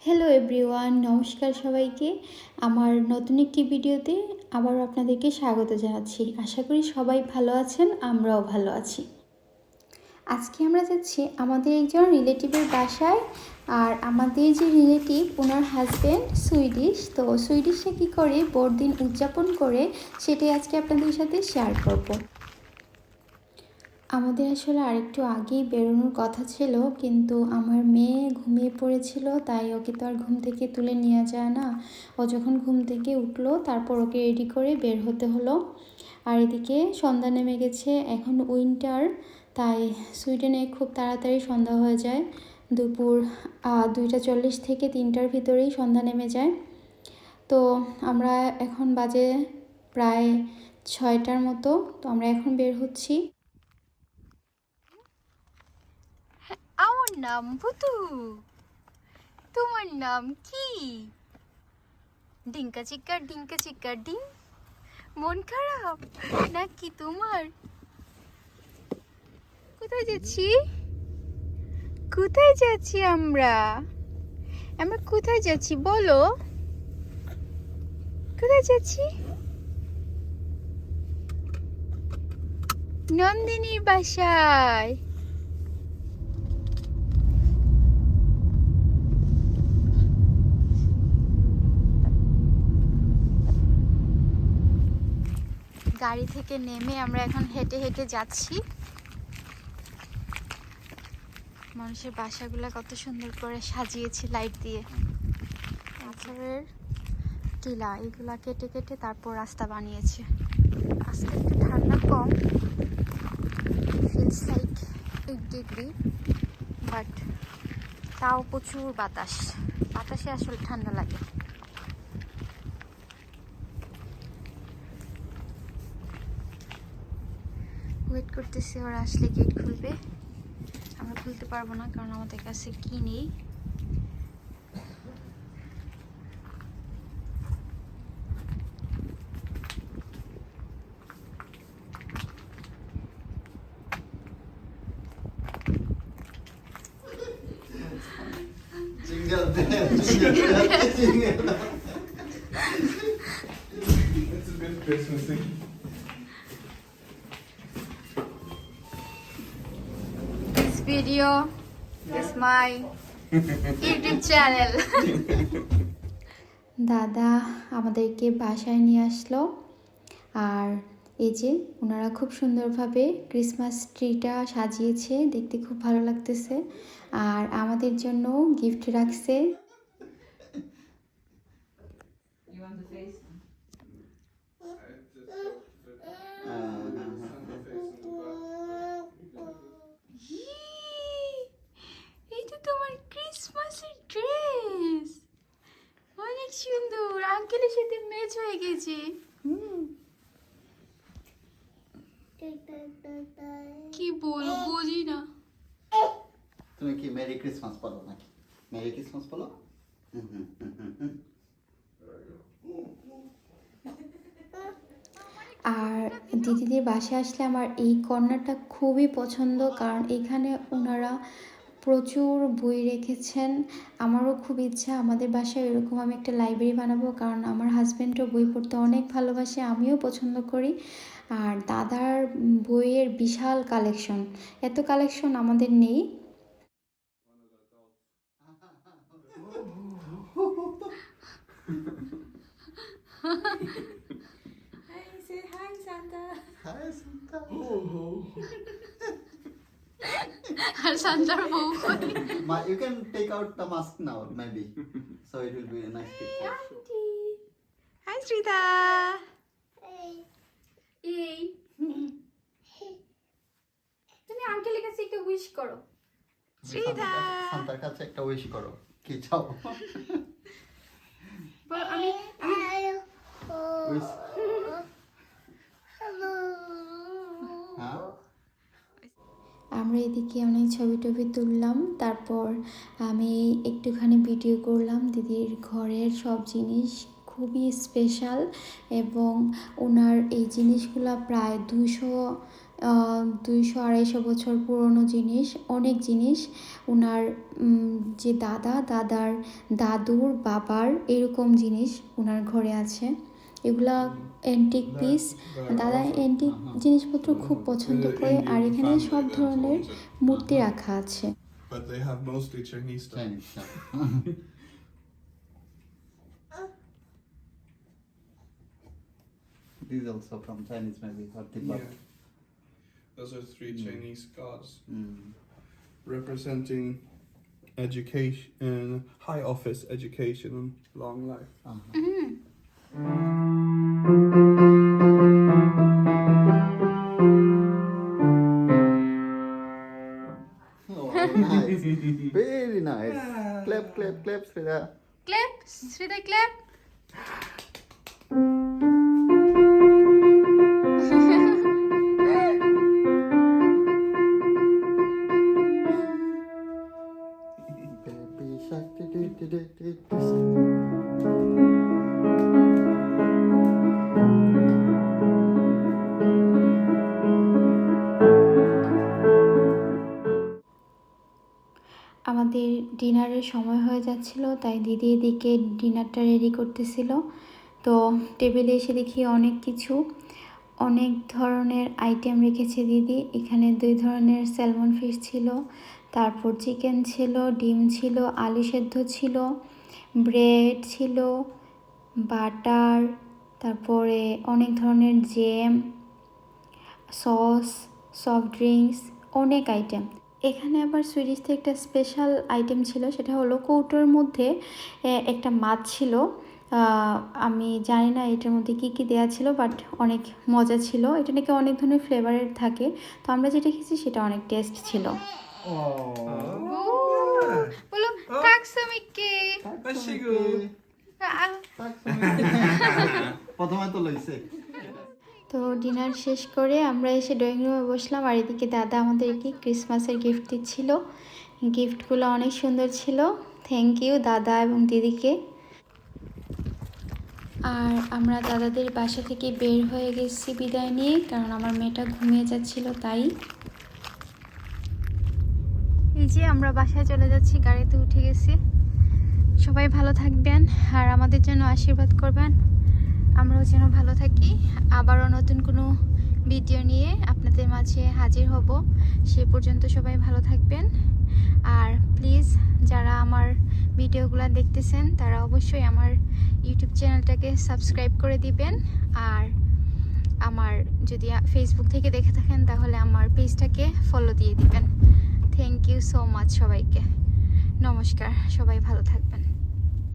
Hello everyone, নমস্কার সবাইকে। আমার নতুন একটি ভিডিওতে আবারও আপনাদেরকে স্বাগত জানাচ্ছি। আশা করি সবাই ভালো আছেন, আমরাও ভালো আছি। আজকে আমরা যাচ্ছি আমাদের একজন রিলেটিভের বাসায়। আর আমাদের যে রিলেটিভ, ওনার হাজব্যান্ড সুইডিশ। তো সুইডিশে কী করে বড়দিন উদযাপন করে সেটাই আজকে আপনাদের সাথে শেয়ার করব। আমাদের আসলে আরেকটু আগেই বেরোনোর কথা ছিল, কিন্তু আমার মেয়ে ঘুমিয়ে পড়েছিল, তাই ওকে তো আর ঘুম থেকে তুলে নেওয়া যায় না। ও যখন ঘুম থেকে উঠলো তারপর ওকে রেডি করে বের হতে হলো। আর এদিকে সন্ধ্যা নেমে গেছে, এখন উইন্টার, তাই সুইডেনে খুব তাড়াতাড়ি সন্ধ্যা হয়ে যায়। দুপুর 2:40 থেকে 3টার ভিতরেই সন্ধ্যা নেমে যায়। তো আমরা এখন বাজে প্রায় 6টার মতো। তো আমরা এখন বের হচ্ছি। আমার নাম ভুতু। তোমার নাম কি? ডিঙ্কা চিক্কা ডিং। মন খারাপ নাকি তোমার? কোথায় যাচ্ছি? কোথায় যাচ্ছি আমরা? আমরা কোথায় যাচ্ছি বলো? কোথায় যাচ্ছি? নন্দিনীর বাসায়। গাড়ি থেকে নেমে আমরা এখন হেঁটে হেঁটে যাচ্ছি। মানুষের বাসাগুলো কত সুন্দর করে সাজিয়েছে লাইট দিয়ে। পাথরের টিলা এগুলা কেটে কেটে তারপর রাস্তা বানিয়েছে। আজকে একটু ঠান্ডা কম, ফিলস লাইক 8 ডিগ্রি, বাট তাও প্রচুর বাতাসে আসলে ঠান্ডা লাগে। ওয়েট করতেছি ওরা আসলে গেট খুলবে। আমরা খুলতে পারবো না কারণ আমাদের কাছে কি নেই। Jingle bells, jingle bells, jingle bells. It's a bit Christmassy. This video is my YouTube channel. দাদা আমাদেরকে বাসায় নিয়ে আসলো। আর এই যে ওনারা খুব সুন্দরভাবে ক্রিসমাস ট্রিটা সাজিয়েছে, দেখতে খুব ভালো লাগতেছে। আর আমাদের জন্য গিফট রাখছে। এই তো তোমার ক্রিসমাসের ড্রেস, অনেক সুন্দর। আঙ্কেলের সাথে ম্যাচ হয়ে গেছে। কি বলবো বুঝি না। তুমি কি মেরি ক্রিসমাস বলো নাকি? মেরি ক্রিসমাস বলো। আর দিদিদের বাসায় আসলে আমার এই কর্নারটা খুবই পছন্দ, কারণ এখানে ওনারা প্রচুর বই রেখেছেন। আমারও খুব ইচ্ছা আমাদের বাসায় এরকম আমি একটা লাইব্রেরি বানাবো, কারণ আমার হাজব্যান্ডও বই পড়তে অনেক ভালোবাসে, আমিও পছন্দ করি। আর দাদার বইয়ের বিশাল কালেকশন, এত কালেকশন আমাদের নেই। Hey, say hi, Santa. Hi, Santa. আর সান্তার বউ You can take out the mask now, maybe. So it will be a nice picture. Aunty. Hi Srita. এই তুমি আঙ্কেলের কাছে একটা উইশ করো। শ্রীতা সান্তার কাছে একটা উইশ করো, কি চাও? বল আমি উইশ। হ্যাঁ? আমরা এদিকে অনেক ছবি টবি তুললাম, তারপর আমি একটুখানি ভিডিও করলাম। দিদির ঘরের সব জিনিস খুবই স্পেশাল, এবং ওনার এই জিনিসগুলো প্রায় 200 200-250 বছর পুরনো জিনিস, অনেক জিনিস ওনার যে দাদার দাদুর বাবার এরকম জিনিস ওনার ঘরে আছে। এগুলা অ্যান্টিক পিস। দাদা অ্যান্টিক জিনিসপত্র খুব পছন্দ করে, আর এখানে সব ধরনের মূর্তি রাখা আছে। But they have mostly Chinese stuff. Chinese stuff. These also from Chinese maybe, or Tibet. Yeah. Those are three Chinese gods Mm. representing education, high office, education, and long life. Oh, nice. Very nice. Clap, clap, clap, Srida. ক্লেপ শ্রীদা ক্লেপ। Baby shark, do-do-do-do-do-do. আমাদের ডিনারের সময় হয়ে যাচ্ছিল, তাই দিদি এদিকে ডিনারটা ready করতেছিল। তো টেবিলে এসে দেখি অনেক ধরনের আইটেম রেখেছে দিদি। এখানে 2 ধরনের স্যালমন ফিশ ছিল, তারপর চিকেন ছিল, ডিম ছিল, আলু সেদ্ধ ছিল, ব্রেড ছিল, বাটার, তারপরে অনেক ধরনের জ্যাম, সস, সফট ড্রিঙ্কস, অনেক আইটেম। এখানে আবার সুইডিশতে একটা স্পেশাল আইটেম ছিল, সেটা হলো কৌটোর মধ্যে একটা মাছ ছিল। আমি জানি না এটার মধ্যে কী কী দেওয়া ছিল, বাট অনেক মজা ছিল। এটা নাকি অনেক ধরনের ফ্লেভারের থাকে, তো আমরা যেটা খেয়েছি সেটা অনেক টেস্ট ছিল। বলো tack så mycket. Varsågod. Tack så mycket. প্রথমে তো লইছে। তো ডিনার শেষ করে আমরা এসে ড্রয়িং রুমে বসলাম, আর এদিকে দাদা আমাদেরকে ক্রিসমাসের গিফট দিচ্ছিল। গিফটগুলো অনেক সুন্দর ছিল। থ্যাংক ইউ দাদা এবং দিদিকে। আর আমরা দাদাদের বাসা থেকে বের হয়ে গেছি বিদায় নিয়ে, কারণ আমার মেয়েটা ঘুমিয়ে যাচ্ছিল তাই। এই যে আমরা বাসায় চলে যাচ্ছি, গাড়িতে উঠে গেছি। সবাই ভালো থাকবেন আর আমাদের জন্য আশীর্বাদ করবেন, আমরাও যেন ভালো থাকি। আবারও নতুন কোনো ভিডিও নিয়ে আপনাদের মাঝে হাজির হব। সে পর্যন্ত সবাই ভালো থাকবেন। আর প্লিজ যারা আমার ভিডিওগুলো দেখতেছেন তারা অবশ্যই আমার ইউটিউব চ্যানেলটাকে সাবস্ক্রাইব করে দিবেন। আর আমার যদি ফেসবুক থেকে দেখে থাকেন তাহলে আমার পেজটাকে ফলো দিয়ে দিবেন। থ্যাংক ইউ সো মাচ সবাইকে। নমস্কার, সবাই ভালো থাকবেন।